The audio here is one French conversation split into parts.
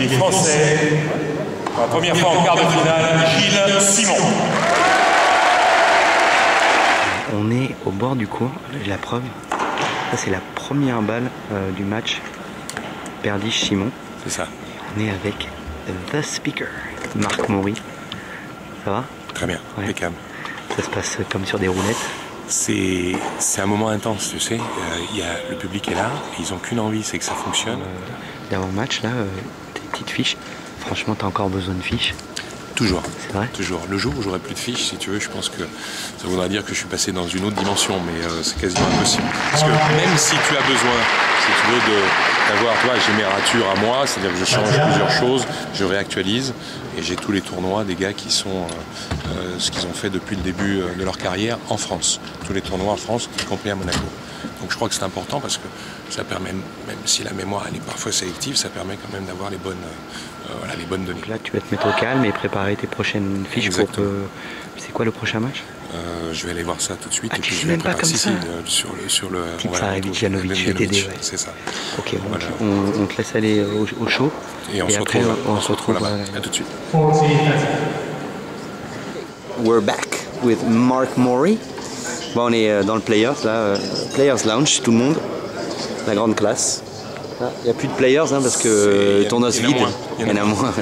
il est français. Pour la première fois en quart de finale, Gilles Simon. On est au bord du court, la preuve. Ça c'est la première balle du match. Berdiche-Simon. C'est ça. On est avec The Speaker, Marc Maury. Ça va? Très bien, ouais. impeccable. Ça se passe comme sur des roulettes. C'est un moment intense, tu sais. Le public est là, ils n'ont qu'une envie, c'est que ça fonctionne. D'avant-match, là, tes petites fiches, franchement, tu as encore besoin de fiches? Toujours. C'est vrai? Toujours. Le jour où j'aurai plus de fiches, si tu veux, je pense que ça voudra dire que je suis passé dans une autre dimension, mais c'est quasiment impossible. Parce que même si tu as besoin, si tu veux, d'avoir, toi, j'ai mes ratures à moi, c'est-à-dire que je change plusieurs choses, je réactualise, et j'ai tous les tournois des gars qui sont ce qu'ils ont fait depuis le début de leur carrière en France. Tous les tournois en France, y compris à Monaco. Donc je crois que c'est important parce que ça permet, même si la mémoire elle est parfois sélective, ça permet quand même d'avoir les bonnes données. Donc là, tu vas te mettre au calme et préparer tes prochaines fiches. Exactement. C'est quoi le prochain match? Je vais aller voir ça tout de suite. Ah, et tu puis sais je vais même pas comme ça sur le Tipsarevic-Janovic, je vais t'aider. Ouais. C'est ça. Ok, bon, voilà. on te laisse aller au show. Et on se après, retrouve, on se retrouve là-bas. À tout de suite. We're back with Marc Maury. Bon, on est dans le Players, là, Players Lounge, tout le monde, la grande classe. Il n'y a plus de Players hein, parce que le tournoi se vide. Il y en a moins.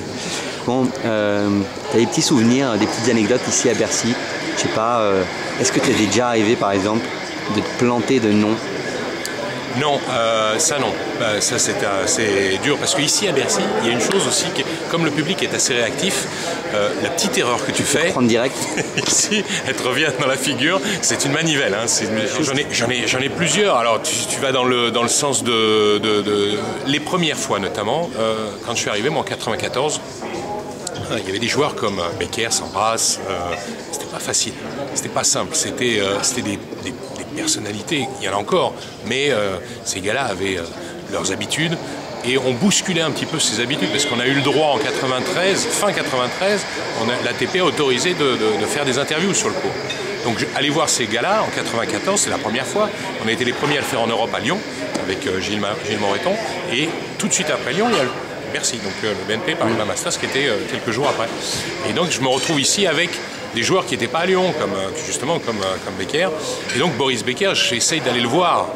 Bon, tu as des petits souvenirs, des petites anecdotes ici à Bercy. Je sais pas, est-ce que tu es déjà arrivé par exemple de te planter de nom? Non, ça non. Ça c'est dur parce qu'ici à Bercy, il y a une chose aussi, comme le public est assez réactif, la petite erreur que tu fais, prendre direct. Ici, elle te revient dans la figure, c'est une manivelle. Hein, j'en ai plusieurs. Alors tu vas dans le sens de les premières fois notamment, quand je suis arrivé moi en 94. Il y avait des joueurs comme Becker, Sampras, c'était pas facile, c'était pas simple, c'était des personnalités, il y en a encore, mais ces gars-là avaient leurs habitudes et on bousculait un petit peu ces habitudes parce qu'on a eu le droit en 93, fin 93, l'ATP a autorisé de faire des interviews sur le court. Donc aller voir ces gars-là en 94, c'est la première fois, on a été les premiers à le faire en Europe à Lyon avec Gilles Moreton et tout de suite après Lyon, il y a Bercy, donc le BNP Paribas Masters qui était quelques jours après. Et donc je me retrouve ici avec des joueurs qui n'étaient pas à Lyon, comme Becker. Et donc Boris Becker, j'essaye d'aller le voir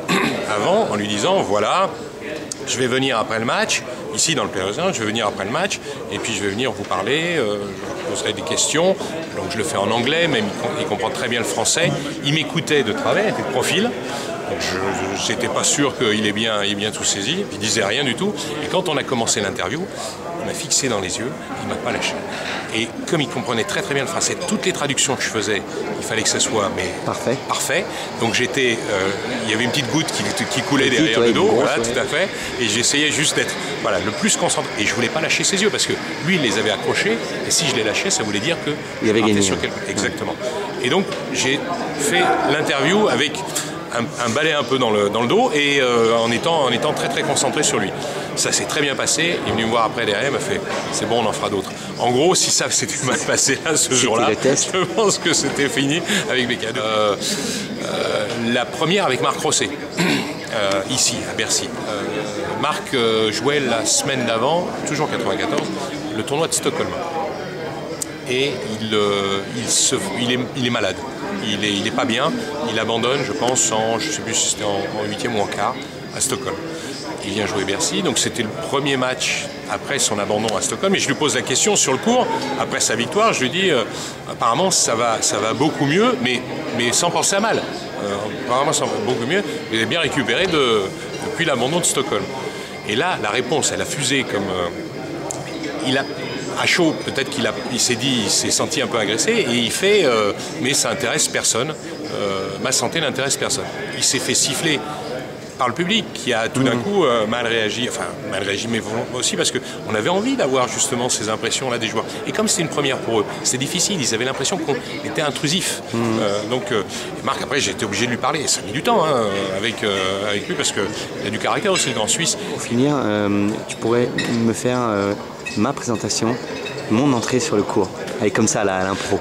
avant en lui disant voilà, je vais venir après le match, ici dans le Players Lounge, je vais venir après le match, et puis je vais venir vous parler, je vous poserai des questions. Donc je le fais en anglais, même il comprend très bien le français. Il m'écoutait de travers, il était de profil. Je n'étais pas sûr qu'il ait bien tout saisi, il disait rien du tout. Et quand on a commencé l'interview, il m'a fixé dans les yeux, il ne m'a pas lâché. Et comme il comprenait très très bien le français, toutes les traductions que je faisais, il fallait que ça soit parfait. Donc il y avait une petite goutte qui coulait derrière le dos, voilà, tout à fait. Et j'essayais juste d'être le plus concentré. Et je ne voulais pas lâcher ses yeux parce que lui, il les avait accrochés. Et si je les lâchais, ça voulait dire qu'il avait gagné. Exactement. Et donc j'ai fait l'interview avec un balai un peu dans le dos et en étant très très concentré sur lui. Ça s'est très bien passé, il est venu me voir après derrière, il m'a fait c'est bon, on en fera d'autres. En gros, si ça s'était mal passé là ce jour-là, je pense que c'était fini avec Becca. La première avec Marc Rosset, ici à Bercy. Marc jouait la semaine d'avant, toujours 94, le tournoi de Stockholm. Et il est malade. Il est pas bien, il abandonne, je pense, je ne sais plus si c'était en 8e ou en quart, à Stockholm. Il vient jouer Bercy, donc c'était le premier match après son abandon à Stockholm. Et je lui pose la question sur le court, après sa victoire, je lui dis apparemment ça va beaucoup mieux, mais sans penser à mal. Apparemment ça va beaucoup mieux, il est bien récupéré depuis l'abandon de Stockholm. Et là, la réponse, elle a fusé comme... à chaud, peut-être il s'est senti un peu agressé et il fait mais ça intéresse personne, ma santé n'intéresse personne. Il s'est fait siffler par le public qui a tout d'un coup mal réagi, mais aussi parce qu'on avait envie d'avoir justement ces impressions-là des joueurs. Et comme c'était une première pour eux, c'était difficile, ils avaient l'impression qu'on était intrusif. Donc Marc, après j'ai été obligé de lui parler, ça a mis du temps avec lui parce qu'il a du caractère aussi, le grand Suisse. Pour finir, tu pourrais me faire ma présentation, mon entrée sur le court. Elle est comme ça là, à l'impro.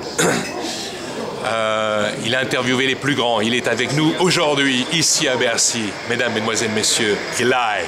Il a interviewé les plus grands. Il est avec nous aujourd'hui, ici à Bercy. Mesdames, Mesdemoiselles, Messieurs, Eli.